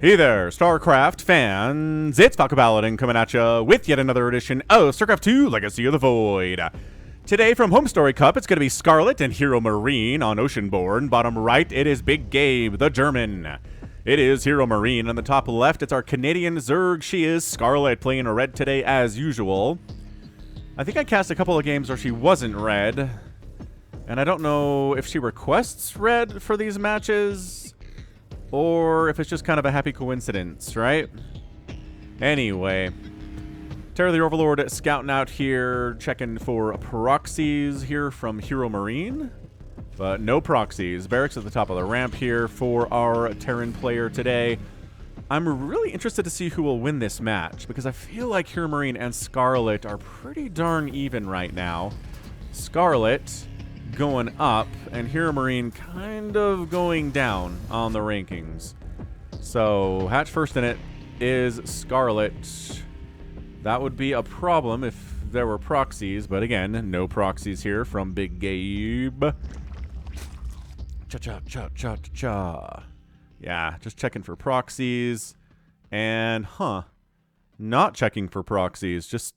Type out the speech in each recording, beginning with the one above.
Hey there, StarCraft fans! It's Falcon Paladin coming at you with yet another edition of StarCraft 2 Legacy of the Void. Today from Home Story Cup, it's going to be Scarlett and HeRoMaRinE on Oceanborn. Bottom right, it is Big Gabe, the German. It is HeRoMaRinE. On the top left, it's our Canadian Zerg. She is Scarlett, playing a red today as usual. I think I cast a couple of games where she wasn't red. And I don't know if she requests red for these matches, or if it's just kind of a happy coincidence, right? Anyway, Terror the Overlord scouting out here, checking for proxies here from HeRoMaRinE. But no proxies. Barracks at the top of the ramp here for our Terran player today. I'm really interested to see who will win this match, because I feel like HeRoMaRinE and Scarlett are pretty darn even right now. Scarlett going up, and HeRoMaRinE kind of going down on the rankings. So, hatch first in it is Scarlett. That would be a problem if there were proxies, but again, no proxies here from Big Gabe. Cha-cha-cha-cha-cha. Yeah, just checking for proxies. And, not checking for proxies. Just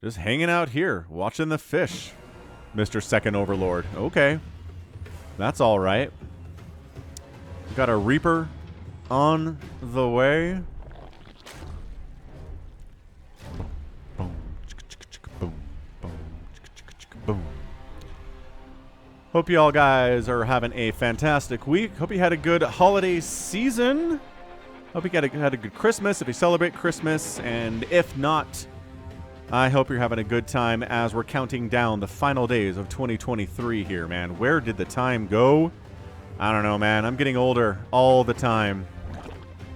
hanging out here, watching the fish. Mr. Second Overlord. Okay. That's all right. We've got a Reaper on the way. Boom. Hope you all guys are having a fantastic week. Hope you had a good holiday season. Hope you had a good Christmas if you celebrate Christmas. And if not, I hope you're having a good time as we're counting down the final days of 2023 here, man. Where did the time go? I don't know, man. I'm getting older all the time.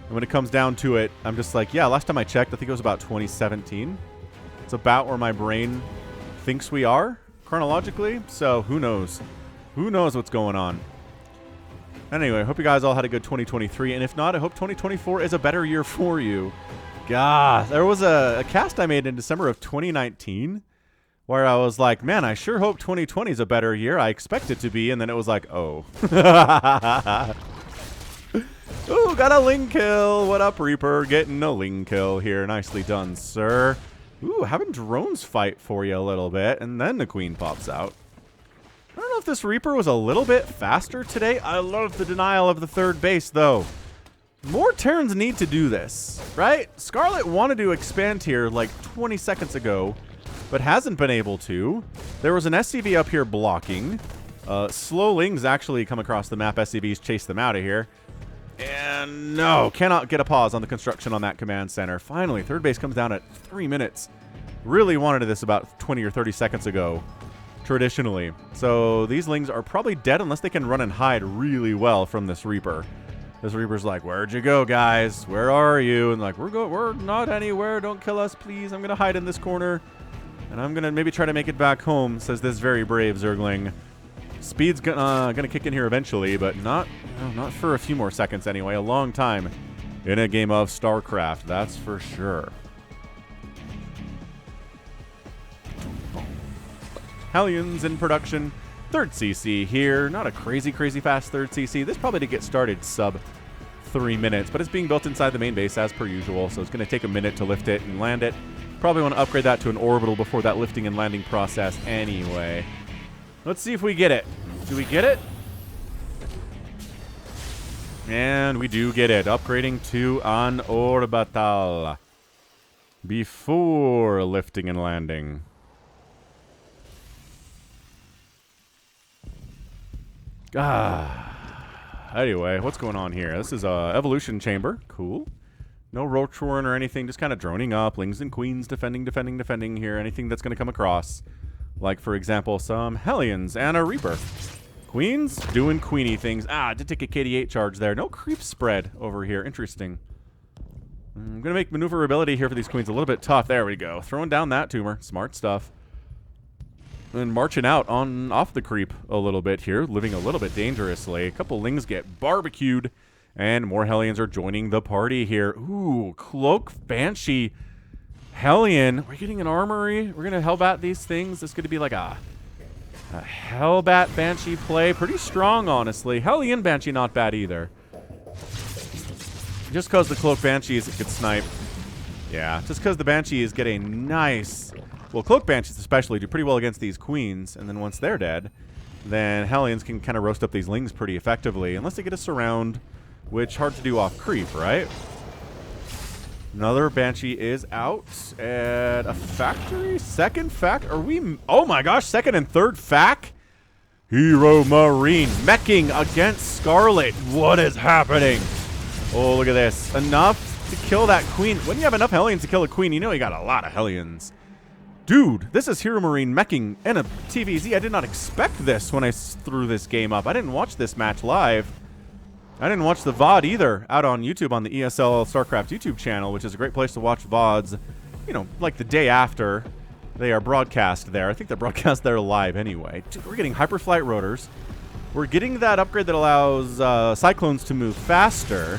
And when it comes down to it, I'm just like, yeah, last time I checked, I think it was about 2017. It's about where my brain thinks we are chronologically. So who knows? Who knows what's going on? Anyway, I hope you guys all had a good 2023. And if not, I hope 2024 is a better year for you. God, there was a cast I made in December of 2019 where I was like, man, I sure hope 2020 is a better year. I expect it to be. And then it was like, oh. Ooh, got a Ling kill. What up, Reaper? Getting a Ling kill here. Nicely done, sir. Ooh, having drones fight for you a little bit. And then the Queen pops out. I don't know if this Reaper was a little bit faster today. I love the denial of the third base, though. More Terrans need to do this, right? Scarlett wanted to expand here like 20 seconds ago, but hasn't been able to. There was an SCV up here blocking. Slow Lings actually come across the map. SCVs chase them out of here. And no, cannot get a pause on the construction on that command center. Finally, third base comes down at 3 minutes. Really wanted this about 20 or 30 seconds ago, traditionally. So these Lings are probably dead unless they can run and hide really well from this Reaper. This Reaper's like, where'd you go, guys? Where are you? And like, we're not anywhere. Don't kill us, please. I'm going to hide in this corner. And I'm going to maybe try to make it back home, says this very brave Zergling. Speed's gonna kick in here eventually, but not for a few more seconds anyway. A long time in a game of StarCraft, that's for sure. Hellions in production. Third CC here. Not a crazy fast third CC. This probably did get started sub 3 minutes, but it's being built inside the main base as per usual, so it's going to take a minute to lift it and land it. Probably want to upgrade that to an orbital before that lifting and landing process anyway. Let's see if we get it. Do we get it? And we do get it. Upgrading to an orbital before lifting and landing. Anyway, what's going on here? This is a evolution chamber. Cool. No roach warren or anything, just kind of droning up. Lings and queens defending here. Anything that's going to come across. Like, for example, some Hellions and a Reaper. Queens doing queenie things. Did take a KD8 charge there. No creep spread over here. Interesting. I'm going to make maneuverability here for these queens a little bit tough. There we go. Throwing down that tumor. Smart stuff. And marching out off the creep a little bit here, living a little bit dangerously. A couple Lings get barbecued, and more Hellions are joining the party here. Ooh, Cloak Banshee Hellion. We're getting an armory. We're going to Hellbat these things. This is going to be like a Hellbat Banshee play. Pretty strong, honestly. Hellion Banshee not bad either. Just because the Cloak Banshees could snipe. Yeah, just because the Banshees get a nice... Well, Cloak Banshees especially do pretty well against these queens, and then once they're dead, then Hellions can kind of roast up these Lings pretty effectively, unless they get a surround, which hard to do off creep, right? Another Banshee is out at a factory. Second fac? Are we... Oh my gosh, second and third fac? HeRoMaRinE meching against Scarlett. What is happening? Oh, look at this. Enough to kill that queen. When you have enough Hellions to kill a queen, you know you got a lot of Hellions. Dude, this is HeRoMaRinE meching in a TVZ. I did not expect this when I threw this game up. I didn't watch this match live. I didn't watch the VOD either out on YouTube on the ESL StarCraft YouTube channel, which is a great place to watch VODs, you know, like the day after they are broadcast there. I think they're broadcast there live anyway. Dude, we're getting hyperflight rotors. We're getting that upgrade that allows Cyclones to move faster.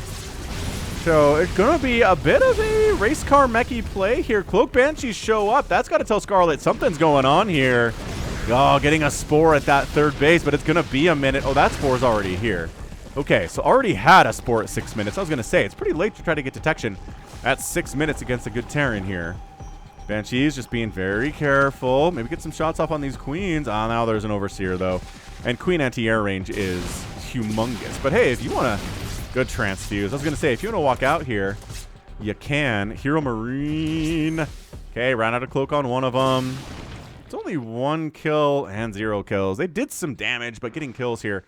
So it's going to be a bit of a race car mechy play here. Cloak Banshees show up. That's got to tell Scarlett something's going on here. Oh, getting a Spore at that third base, but it's going to be a minute. Oh, that Spore's already here. Okay, so already had a Spore at 6 minutes. I was going to say, it's pretty late to try to get detection at 6 minutes against a good Terran here. Banshees just being very careful. Maybe get some shots off on these queens. Ah, now there's an Overseer, though. And queen anti-air range is humongous. But hey, if you want to... Good transfuse. I was going to say, if you want to walk out here, you can. HeRoMaRinE. Okay, ran out of cloak on one of them. It's only 1 kill and 0 kills. They did some damage, but getting kills here,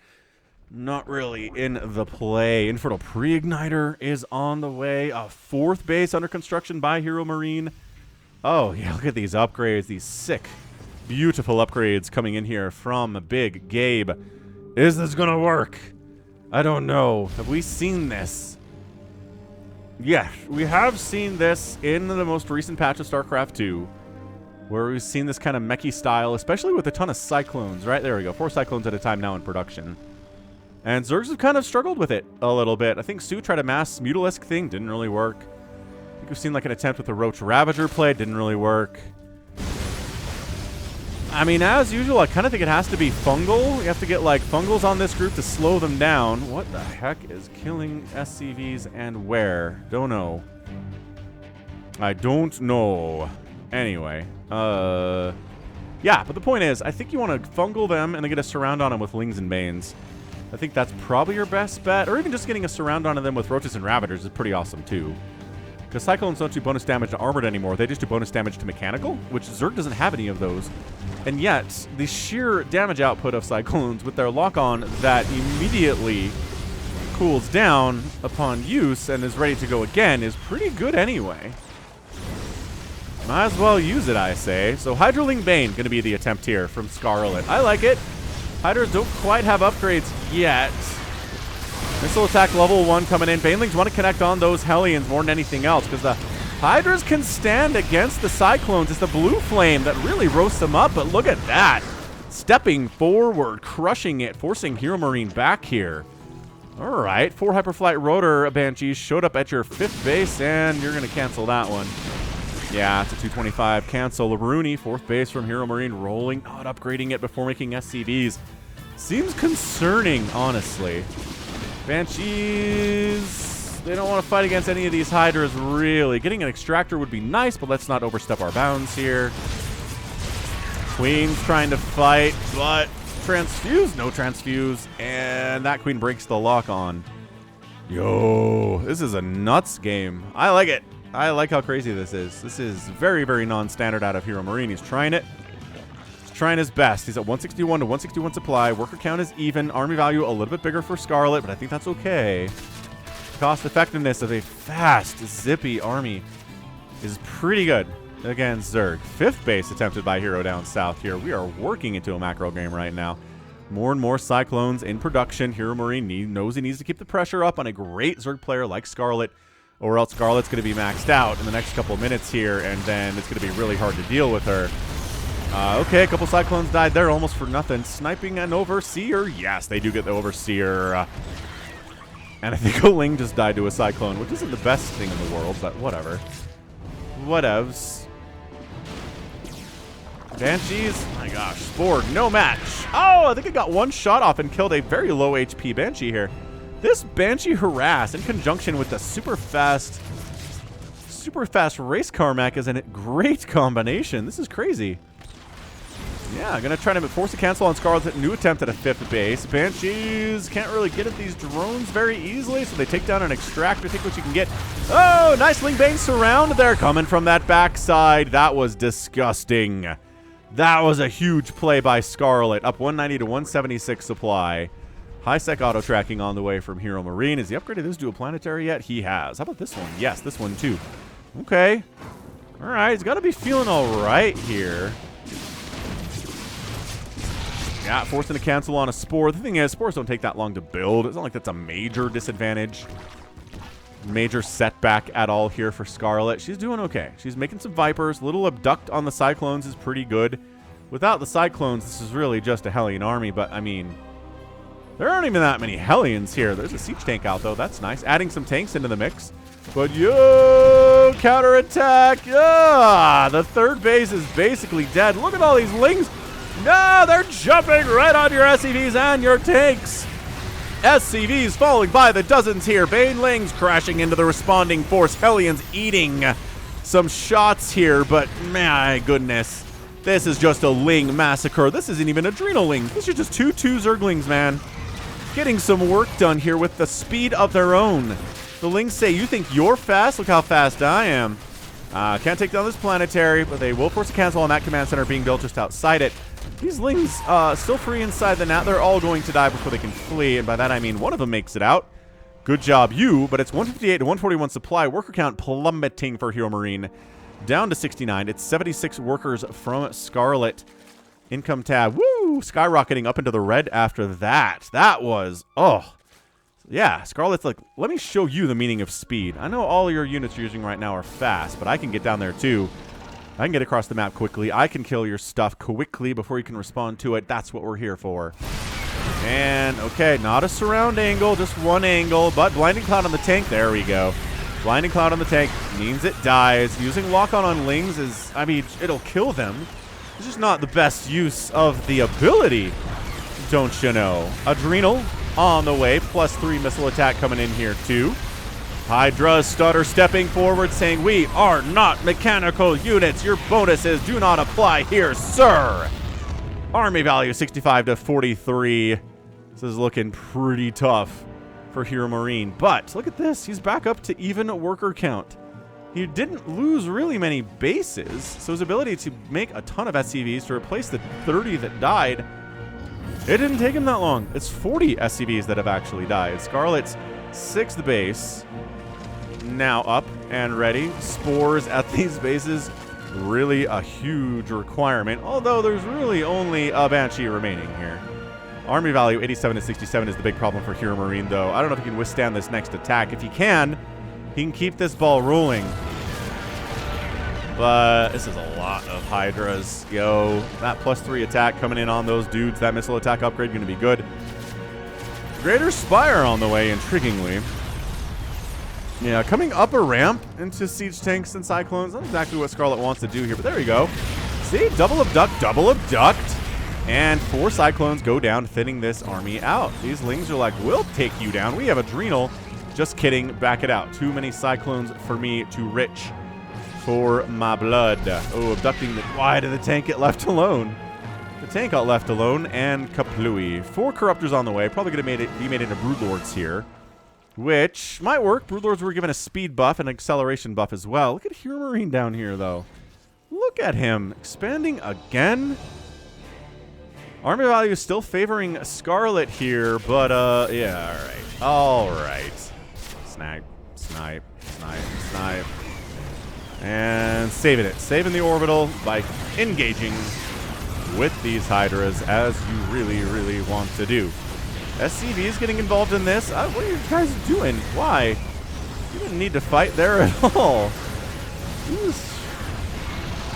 not really in the play. Infernal Pre-Igniter is on the way. A 4th base under construction by HeRoMaRinE. Oh, yeah, look at these upgrades. These sick, beautiful upgrades coming in here from Big Gabe. Is this going to work? I don't know. Have we seen this? Yes, we have seen this in the most recent patch of StarCraft 2, where we've seen this kind of mechy style, especially with a ton of Cyclones, right? There we go. 4 Cyclones at a time now in production. And Zergs have kind of struggled with it a little bit. I think Sue tried a mass Mutalisk thing. Didn't really work. I think we've seen like an attempt with the Roach Ravager play. Didn't really work. I mean, as usual, I kind of think it has to be fungal. You have to get, like, fungals on this group to slow them down. What the heck is killing SCVs and where? Don't know. I don't know. Anyway. Yeah, but the point is, I think you want to fungal them and then get a surround on them with Lings and Banes. I think that's probably your best bet. Or even just getting a surround on them with Roaches and Ravagers is pretty awesome, too. Because Cyclones don't do bonus damage to Armored anymore. They just do bonus damage to Mechanical, which Zerg doesn't have any of those. And yet, the sheer damage output of Cyclones with their lock-on that immediately cools down upon use and is ready to go again is pretty good anyway. Might as well use it, I say. So Hydroling Bane going to be the attempt here from Scarlett. I like it. Hydras don't quite have upgrades yet. Missile attack level 1 coming in. Banelings want to connect on those Hellions more than anything else because the Hydras can stand against the Cyclones. It's the blue flame that really roasts them up, but look at that. Stepping forward, crushing it, forcing HeRoMaRinE back here. All right, 4 Hyperflight Rotor Banshees showed up at your 5th base, and you're going to cancel that one. Yeah, it's a 225 cancel. Rooney, 4th base from HeRoMaRinE, rolling, not upgrading it before making SCVs. Seems concerning, honestly. Banshees, they don't want to fight against any of these Hydras, really. Getting an Extractor would be nice, but let's not overstep our bounds here. Queen's trying to fight, but transfuse, no transfuse, and that Queen breaks the lock on. Yo, this is a nuts game. I like it. I like how crazy this is. This is very, very non-standard out of HeRoMaRinE. He's trying it. Trying his best. He's at 161 to 161 supply. Worker count is even. Army value a little bit bigger for Scarlett, but I think that's okay. Cost effectiveness of a fast, zippy army is pretty good against Zerg. 5th base attempted by Hero down south here. We are working into a macro game right now. More and more Cyclones in production. HeRoMaRinE knows he needs to keep the pressure up on a great Zerg player like Scarlett, or else Scarlett's going to be maxed out in the next couple of minutes here, and then it's going to be really hard to deal with her. Okay, a couple Cyclones died there almost for nothing. Sniping an Overseer. Yes, they do get the Overseer. And I think a Ling just died to a Cyclone, which isn't the best thing in the world, but whatever. Whatevs. Banshees. My gosh. Spore. No match. Oh, I think it got 1 shot off and killed a very low HP Banshee here. This Banshee Harass in conjunction with the super fast race car mech is a great combination. This is crazy. Yeah, gonna try to force a cancel on Scarlett's new attempt at a 5th base. Banshees can't really get at these drones very easily, so they take down an extractor, take what you can get. Oh, nice Ling Bane surround there coming from that backside. That was disgusting. That was a huge play by Scarlett. Up 190 to 176 supply. High-sec auto-tracking on the way from HeRoMaRinE. Has he upgraded this dual planetary yet? He has. How about this one? Yes, this one too. Okay. All right, he's got to be feeling all right here. Yeah, forcing a cancel on a Spore. The thing is, Spores don't take that long to build. It's not like that's a major disadvantage. Major setback at all here for Scarlett. She's doing okay. She's making some Vipers. Little Abduct on the Cyclones is pretty good. Without the Cyclones, this is really just a Hellion army, but I mean, there aren't even that many Hellions here. There's a siege tank out, though. That's nice. Adding some tanks into the mix. But yo, counterattack. Ah, the 3rd base is basically dead. Look at all these Lings. No, they're jumping right on your SCVs and your tanks. SCVs falling by the dozens here. Banelings crashing into the responding force. Hellions eating some shots here, but my goodness. This is just a Ling massacre. This isn't even Adrenal Lings. These are just two Zerglings, man. Getting some work done here with the speed of their own. The Lings say, you think you're fast? Look how fast I am. Can't take down this planetary, but they will force a cancel on that command center being built just outside it. These Lings still free inside the net. They're all going to die before they can flee, and by that I mean one of them makes it out. Good job, you, but it's 158 to 141 supply. Worker count plummeting for HeRoMaRinE. Down to 69. It's 76 workers from Scarlett. Income tab, woo! Skyrocketing up into the red after that. That was, oh. Yeah, Scarlett's like, let me show you the meaning of speed. I know all your units you're using right now are fast, but I can get down there too. I can get across the map quickly. I can kill your stuff quickly before you can respond to it. That's what we're here for. And, okay, not a surround angle, just one angle, but Blinding Cloud on the tank. There we go. Blinding Cloud on the tank means it dies. Using lock-on on Lings is, I mean, it'll kill them. It's just not the best use of the ability, don't you know? Adrenal on the way, +3 missile attack coming in here too. Hydra stutter stepping forward saying, we are not mechanical units. Your bonuses do not apply here, sir. Army value 65 to 43. This is looking pretty tough for HeRoMaRinE. But look at this. He's back up to even worker count. He didn't lose really many bases, so his ability to make a ton of SCVs to replace the 30 that died, it didn't take him that long. It's 40 SCVs that have actually died. Scarlett's 6th base now up and ready. Spores at these bases, really a huge requirement, although there's really only a Banshee remaining here. Army value 87 to 67 is the big problem for HeRoMaRinE, though. I don't know if he can withstand this next attack. If he can keep this ball rolling. But this is a lot of Hydras. Yo, that +3 attack coming in on those dudes. That missile attack upgrade going to be good. Greater Spire on the way, intriguingly. Yeah, coming up a ramp into Siege Tanks and Cyclones. Not exactly what Scarlett wants to do here, but there we go. See, double abduct. And 4 Cyclones go down, thinning this army out. These Lings are like, we'll take you down. We have Adrenal. Just kidding, back it out. Too many Cyclones for me, too rich for my blood. Oh, abducting the, why did the tank get left alone? The tank got left alone, and kaplooey. 4 Corruptors on the way, probably gonna be made into Broodlords here, which might work. Broodlords were given a speed buff and acceleration buff as well. Look at HeRoMaRinE down here, though. Look at him, expanding again. Army value is still favoring Scarlett here, but, yeah, all right. Snipe. And saving it. Saving the orbital by engaging with these Hydras, as you really, really want to do. SCV is getting involved in this. What are you guys doing? Why? You didn't need to fight there at all.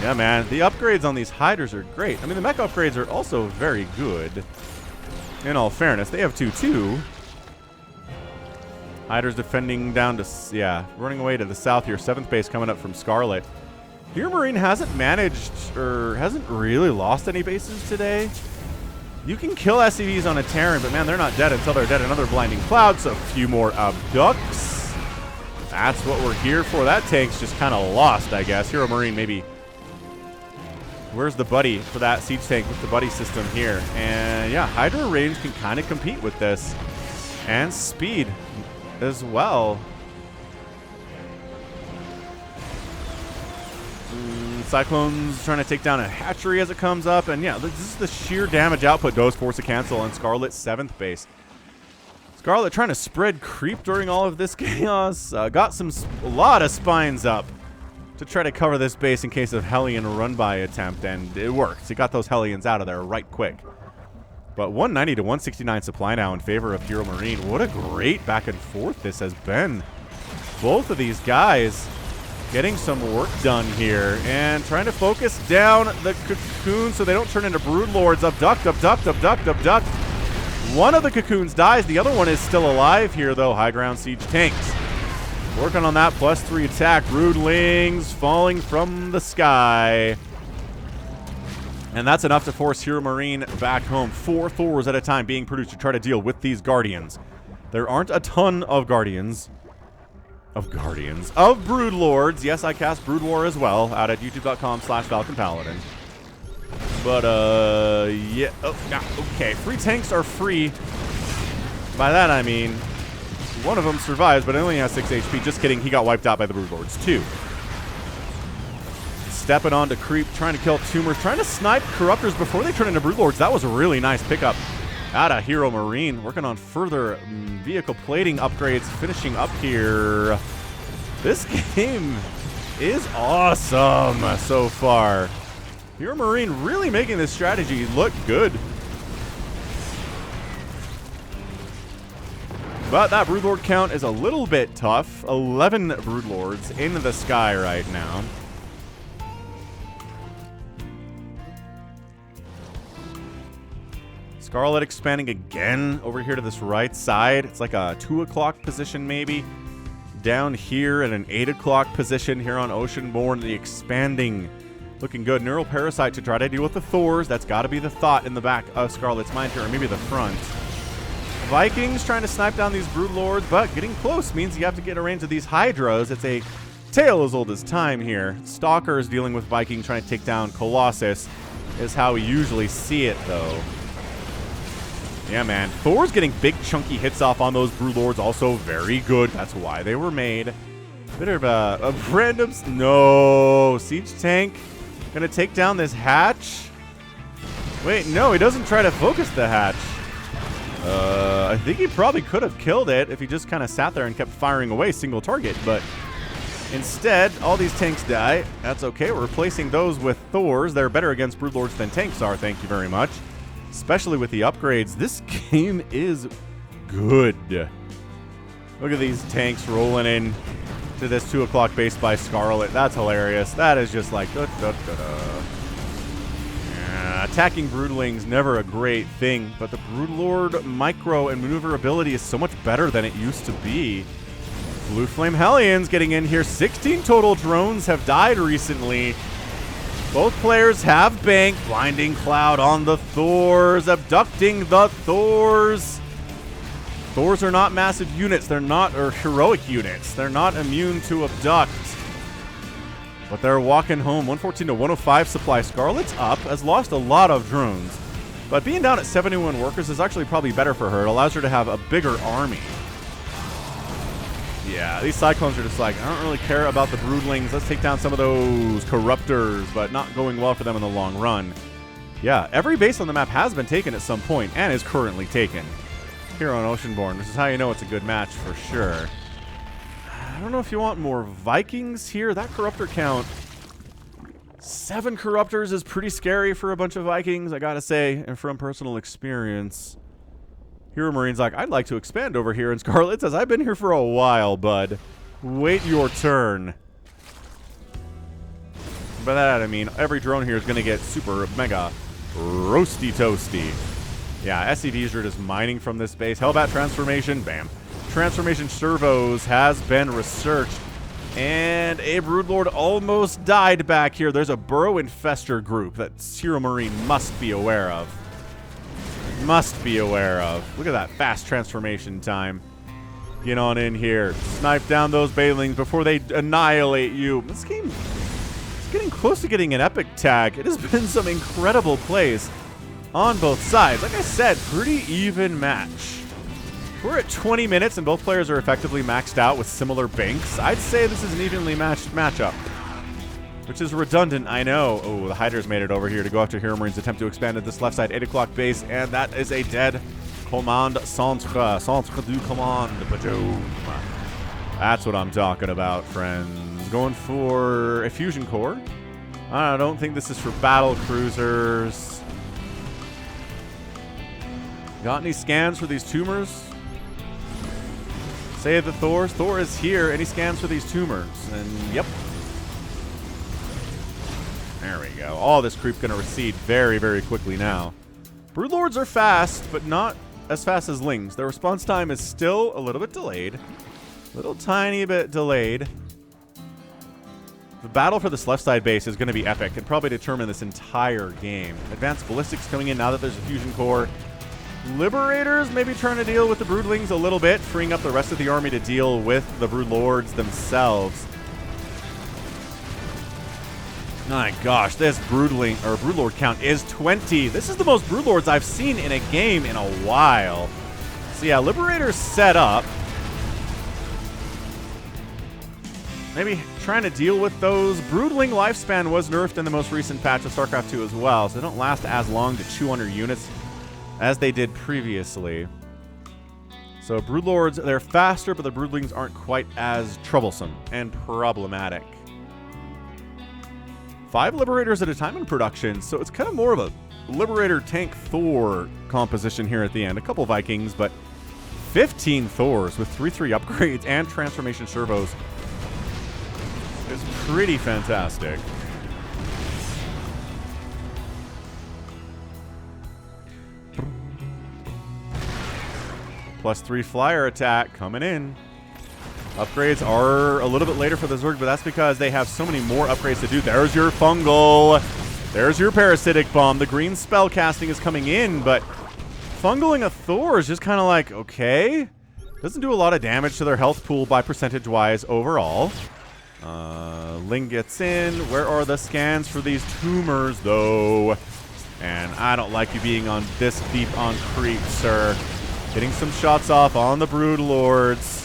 Yeah, man. The upgrades on these Hydras are great. I mean, the mech upgrades are also very good. In all fairness, they have 2 too. Hydra's defending down to, yeah, running away to the south here. 7th base coming up from Scarlett. HeRoMaRinE hasn't managed, or hasn't really lost any bases today. You can kill SCVs on a Terran, but man, they're not dead until they're dead. Another blinding cloud, so a few more abducts. That's what we're here for. That tank's just kind of lost, I guess. HeRoMaRinE maybe. Where's the buddy for that siege tank with the buddy system here? And yeah, Hydra range can kind of compete with this. And speed as well. Cyclone's trying to take down a hatchery as it comes up. And yeah, this is the sheer damage output does force a cancel on Scarlett's 7th base. Scarlett trying to spread creep during all of this chaos. Got a lot of spines up to try to cover this base in case of Hellion run-by attempt. And it worked. He got those Hellions out of there right quick. But 190 to 169 supply now in favor of HeRoMaRinE. What a great back and forth this has been. Both of these guys getting some work done here and trying to focus down the cocoon so they don't turn into broodlords. Abduct, abduct, abduct, abduct. One of the cocoons dies. The other one is still alive here, though. High ground siege tanks. Working on that +3 attack. Broodlings falling from the sky. And that's enough to force HeRoMaRinE back home. 4 Thors at a time being produced to try to deal with these Guardians. There aren't a ton of Guardians. Of Broodlords. Yes, I cast Brood War as well out at youtube.com/Falcon Paladin. But, yeah. Oh, okay. Free tanks are free. By that, I mean, one of them survives, but it only has 6 HP. Just kidding. He got wiped out by the Broodlords, too. Stepping on to creep, trying to kill tumors, trying to snipe corruptors before they turn into broodlords. That was a really nice pickup out of HeRoMaRinE. Working on further vehicle plating upgrades, finishing up here. This game is awesome so far. HeRoMaRinE really making this strategy look good. But that broodlord count is a little bit tough. 11 broodlords in the sky right now. Scarlett expanding again over here to this right side. It's like a 2 o'clock position maybe. Down here at an 8 o'clock position here on Oceanborn. The expanding. Looking good. Neural Parasite to try to deal with the Thors. That's got to be the thought in the back of Scarlett's mind here. Or maybe the front. Vikings trying to snipe down these Broodlords. But getting close means you have to get a range of these Hydras. It's a tale as old as time here. Stalkers dealing with Viking trying to take down Colossus is how we usually see it though. Yeah, man. Thor's getting big, chunky hits off on those Broodlords. Also very good. That's why they were made. Bit of a random... No. Siege tank. Gonna take down this hatch. Wait, no. He doesn't try to focus the hatch. I think he probably could have killed it if he just kind of sat there and kept firing away single target. But instead, all these tanks die. That's okay. We're replacing those with Thors. They're better against Broodlords than tanks are. Thank you very much. Especially with the upgrades. This game is good. Look at these tanks rolling in to this 2 o'clock base by Scarlett. That's hilarious. That is just like... Yeah, attacking Broodlings, never a great thing. But the Broodlord micro and maneuverability is so much better than it used to be. Blue Flame Hellions getting in here. 16 total drones have died recently. Both players have banked. Blinding Cloud on the Thors. Abducting the Thors. Thors are not massive units. They're not, or heroic units. They're not immune to abduct. But they're walking home. 114 to 105 supply. Scarlett's up. Has lost a lot of drones. But being down at 71 workers is actually probably better for her. It allows her to have a bigger army. Yeah, these Cyclones are just like, I don't really care about the Broodlings. Let's take down some of those Corruptors, but not going well for them in the long run. Yeah, every base on the map has been taken at some point and is currently taken here on Oceanborn. This is how you know it's a good match for sure. I don't know if you want more Vikings here. That Corruptor count, 7 Corruptors is pretty scary for a bunch of Vikings, I gotta say, and from personal experience. HeRoMaRiNE's like, I'd like to expand over here. And Scarlett says, I've been here for a while, bud. Wait your turn. By that, I mean, every drone here is going to get super mega roasty toasty. Yeah, SCVs are just mining from this base. Hellbat transformation, bam. Transformation servos has been researched. And a Broodlord almost died back here. There's a Burrow Infester group that HeRoMaRiNE must be aware of. must be aware of. Look at that fast transformation time. Get on in here. Snipe down those Banelings before they annihilate you. This game is getting close to getting an epic tag. It has been some incredible plays on both sides. Like I said, pretty even match. We're at 20 minutes and both players are effectively maxed out with similar banks. I'd say this is an evenly matched matchup, which is redundant, I know. Oh, the Hydras made it over here to go after HeRoMaRiNE's attempt to expand at this left side 8 o'clock base, and that is a dead command centre du command. That's what I'm talking about, friends. Going for a fusion core. I don't think this is for battle cruisers. Got any scans for these tumors? Save the Thors. Thor is here, and he scans for these tumors. And yep. There we go. All this creep going to recede very, very quickly now. Broodlords are fast, but not as fast as Lings. Their response time is still a little bit delayed. Little tiny bit delayed. The battle for this left side base is going to be epic and probably determine this entire game. Advanced ballistics coming in now that there's a fusion core. Liberators maybe trying to deal with the Broodlings a little bit, freeing up the rest of the army to deal with the Broodlords themselves. My gosh, this Broodlord count is 20. This is the most Broodlords I've seen in a game in a while. So yeah, Liberators set up. Maybe trying to deal with those. Broodling lifespan was nerfed in the most recent patch of StarCraft 2 as well, so they don't last as long to 200 units as they did previously. So Broodlords, they're faster, but the Broodlings aren't quite as troublesome and problematic. 5 Liberators at a time in production, so it's kind of more of a Liberator tank Thor composition here at the end. A couple Vikings, but 15 Thors with 3/3 upgrades and transformation servos is pretty fantastic. +3 flyer attack coming in. Upgrades are a little bit later for the Zerg, but that's because they have so many more upgrades to do. There's your fungal. There's your parasitic bomb. The green spell casting is coming in, but fungaling a Thor is just kind of like, okay. Doesn't do a lot of damage to their health pool by percentage-wise overall. Ling gets in. Where are the scans for these tumors, though? And I don't like you being on this deep on creep, sir. Getting some shots off on the Broodlords.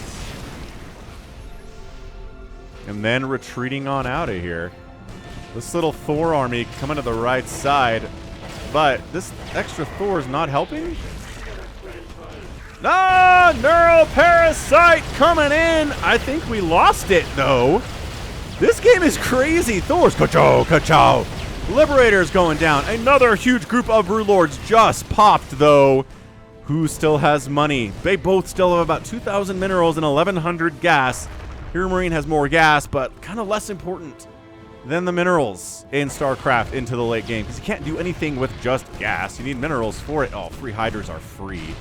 And then retreating on out of here. This little Thor army coming to the right side. But this extra Thor is not helping. Ah, Neuroparasite coming in. I think we lost it, though. This game is crazy. Thors, ka-chow, ka-chow. Liberators going down. Another huge group of Broodlords just popped, though. Who still has money? They both still have about 2,000 minerals and 1,100 gas. HeRoMaRiNE has more gas, but kind of less important than the minerals in StarCraft into the late game, because you can't do anything with just gas. You need minerals for it. Oh, free Hydras are free.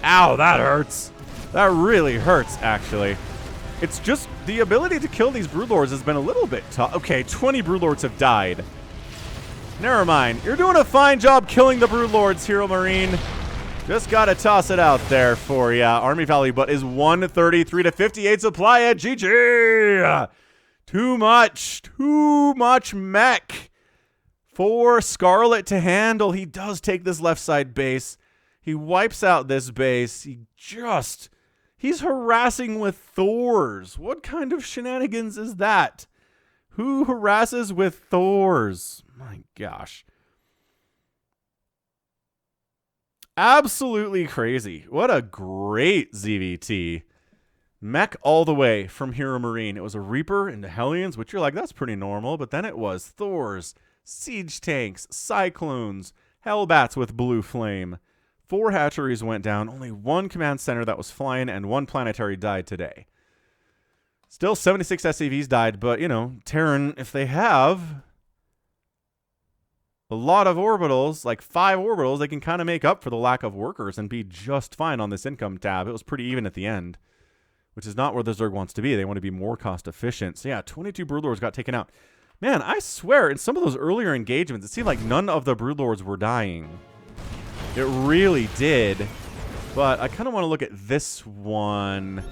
Ow, that hurts. That really hurts, actually. It's just the ability to kill these Broodlords has been a little bit tough. Okay, 20 Broodlords have died. Never mind. You're doing a fine job killing the Broodlords, HeRoMaRiNE. Just gotta toss it out there for ya. Army value, but is 133 to 58 supply at GG. Too much mech for Scarlett to handle. He does take this left side base. He wipes out this base. He's harassing with Thors. What kind of shenanigans is that? Who harasses with Thors? My gosh. Absolutely crazy. What a great ZVT. Mech all the way from HeRoMaRiNE. It was a Reaper into Hellions, which you're like, that's pretty normal. But then it was Thors, Siege Tanks, Cyclones, Hellbats with Blue Flame. 4 hatcheries went down. Only 1 command center that was flying, and 1 planetary died today. Still 76 SCVs died, but, you know, Terran, if they have a lot of orbitals, like 5 orbitals, they can kind of make up for the lack of workers and be just fine on this income tab. It was pretty even at the end, which is not where the Zerg wants to be. They want to be more cost efficient. So yeah, 22 Broodlords got taken out. Man, I swear, in some of those earlier engagements, it seemed like none of the Broodlords were dying. It really did. But I kind of want to look at this one,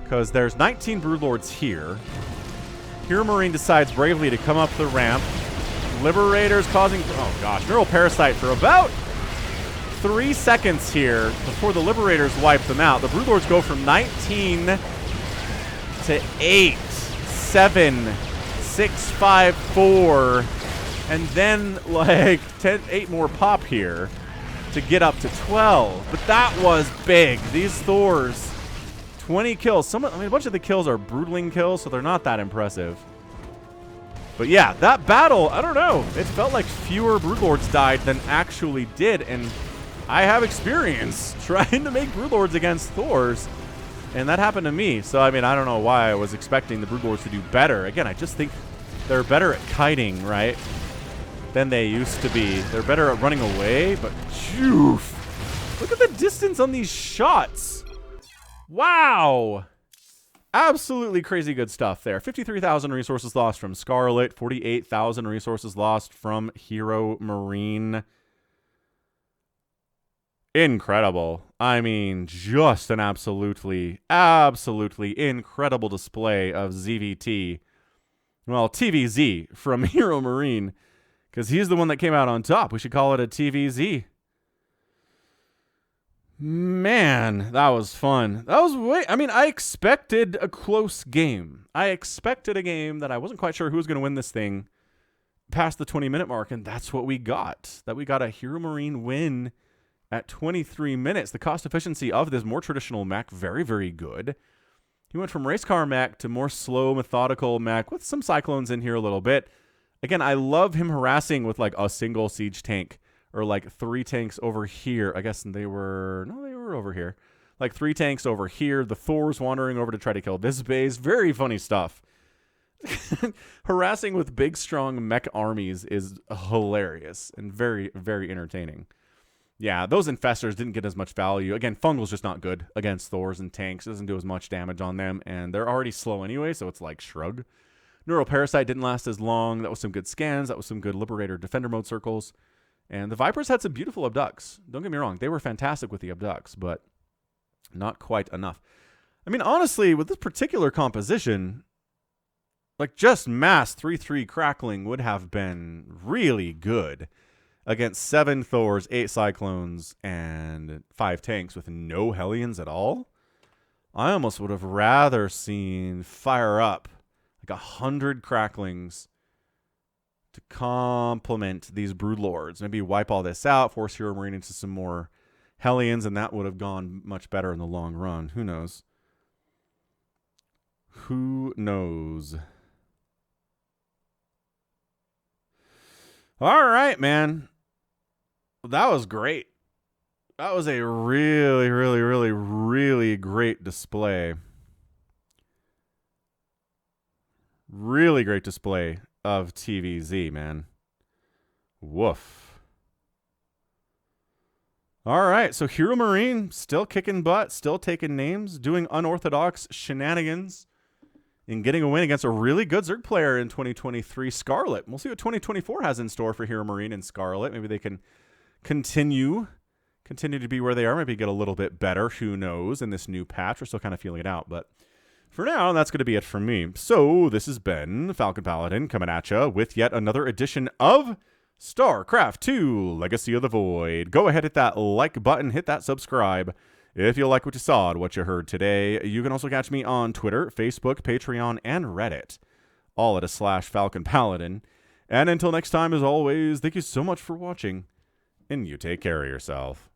because there's 19 Broodlords here. HeRoMaRinE decides bravely to come up the ramp. Liberators causing... Oh, gosh. Neural Parasite for about 3 seconds here before the Liberators wipe them out. The Broodlords go from 19 to 8, 7, 6, 5, 4, and then, like, 8 more pop here to get up to 12. But that was big. These Thors, 20 kills. A bunch of the kills are Broodling kills, so they're not that impressive. But yeah, that battle, I don't know. It felt like fewer Broodlords died than actually did, and I have experience trying to make Broodlords against Thors, and that happened to me. So, I mean, I don't know why I was expecting the Broodlords to do better. Again, I just think they're better at kiting, right, than they used to be. They're better at running away, but phew, look at the distance on these shots. Wow. Absolutely crazy good stuff there. 53,000 resources lost from Scarlett, 48,000 resources lost from HeRoMaRinE. Incredible. I mean, just an absolutely incredible display of ZVT. Well, TVZ from HeRoMaRinE, because he's the one that came out on top. We should call it a TVZ. Man, that was fun. That was I expected a close game. I expected a game that I wasn't quite sure who was going to win this thing past the 20-minute mark, and that's what we got. That we got a HeRoMaRinE win at 23 minutes. The cost efficiency of this more traditional mech, very, very good. He went from race car mech to more slow, methodical mech with some cyclones in here a little bit. Again, I love him harassing with like a single siege tank, or like 3 tanks over here. I guess they were over here. Like 3 tanks over here. The Thors wandering over to try to kill this base. Very funny stuff. Harassing with big, strong mech armies is hilarious and very, very entertaining. Yeah, those infestors didn't get as much value. Again, Fungal's just not good against Thors and tanks. It doesn't do as much damage on them, and they're already slow anyway, so it's like shrug. Neural Parasite didn't last as long. That was some good scans. That was some good Liberator Defender mode circles. And the Vipers had some beautiful abducts. Don't get me wrong. They were fantastic with the abducts, but not quite enough. I mean, honestly, with this particular composition, like just mass 3-3 crackling would have been really good against 7 Thors, 8 Cyclones, and 5 tanks with no Hellions at all. I almost would have rather seen fire up like 100 cracklings to complement these Broodlords. Maybe wipe all this out, force HeRoMaRinE into some more Hellions, and that would have gone much better in the long run. Who knows? Who knows? All right, man. That was great. That was a really, really, really, really great display. Really great display of TVZ, man. Woof. All right, so HeRoMaRinE still kicking butt, still taking names, doing unorthodox shenanigans, and getting a win against a really good Zerg player in 2023, Scarlett. We'll see what 2024 has in store for HeRoMaRinE and Scarlett. Maybe they can continue to be where they are, maybe get a little bit better. Who knows? In this new patch, we're still kind of feeling it out, but for now, that's going to be it from me. So this has been Falcon Paladin coming at you with yet another edition of StarCraft 2 Legacy of the Void. Go ahead, hit that like button, hit that subscribe if you like what you saw and what you heard today. You can also catch me on Twitter, Facebook, Patreon, and Reddit, all at /Falcon Paladin. And until next time, as always, thank you so much for watching, and you take care of yourself.